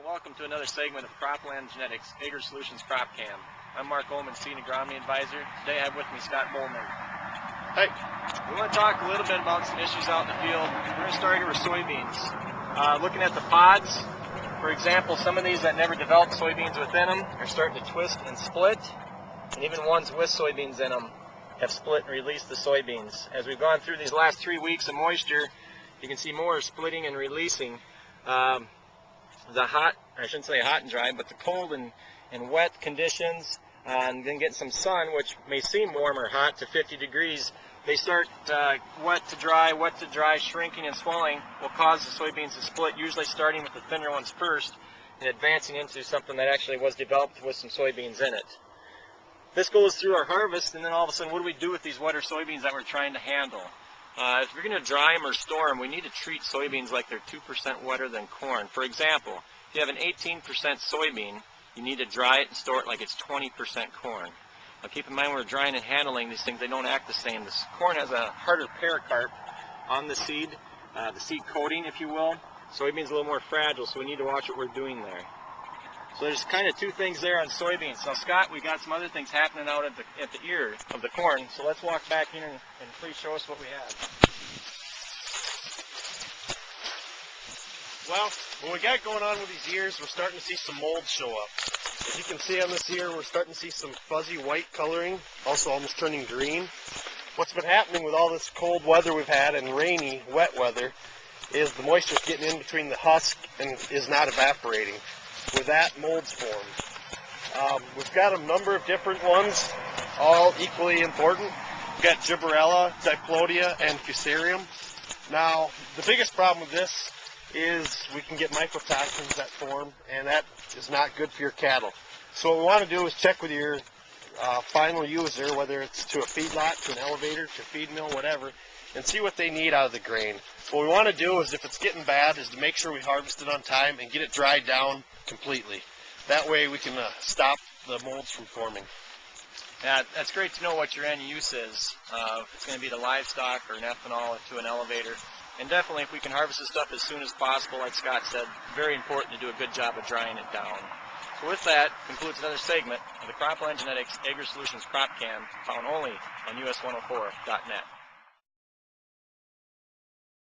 welcome to another segment of Cropland Genetics Acre Solutions Crop Cam. I'm Mark Ullman, Senior Agronomy Advisor. Today I have with me Scott Bowman. Hey. We want to talk a little bit about some issues out in the field. We're going to start here with soybeans. Looking at the pods, for example, some of these that never developed soybeans within them are starting to twist and split, and even ones with soybeans in them have split and released the soybeans. As we've gone through these last 3 weeks of moisture, you can see more splitting and releasing. The hot, I shouldn't say hot and dry, but the cold and wet conditions, and then getting some sun, which may seem warm or hot to 50 degrees, they start wet to dry, shrinking and swelling will cause the soybeans to split, usually starting with the thinner ones first and advancing into something that actually was developed with some soybeans in it. This goes through our harvest, and then all of a sudden, what do we do with these wetter soybeans that we're trying to handle? If we're going to dry them or store them, we need to treat soybeans like they're 2% wetter than corn. For example, if you have an 18% soybean, you need to dry it and store it like it's 20% corn. Now keep in mind when we're drying and handling these things, they don't act the same. This corn has a harder pericarp on the seed coating, if you will. Soybeans a little more fragile, so we need to watch what we're doing there. So there's kind of two things there on soybeans. Now Scott, we got some other things happening out at the ear of the corn, so let's walk back in and please show us what we have. Well, what we got going on with these ears, we're starting to see some mold show up. As you can see on this ear, we're starting to see some fuzzy white coloring, also almost turning green. What's been happening with all this cold weather we've had and rainy, wet weather is the moisture's getting in between the husk and is not evaporating. With that, mold's formed. We've got a number of different ones, all equally important. We've got Gibberella, Diplodia, and Fusarium. Now, the biggest problem with this is we can get mycotoxins that form, and that is not good for your cattle. So what we want to do is check with your final user, whether it's to a feedlot, to an elevator, to a feed mill, whatever, and see what they need out of the grain. What we want to do is, if it's getting bad, is to make sure we harvest it on time and get it dried down completely. That way we can stop the molds from forming. Yeah, that's great to know what your end use is. If it's going to be to livestock or an ethanol to an elevator. And definitely, if we can harvest this stuff as soon as possible, like Scott said, very important to do a good job of drying it down. So with that, concludes another segment of the Cropland Genetics Agri Solutions Crop Cam, found only on US104.net.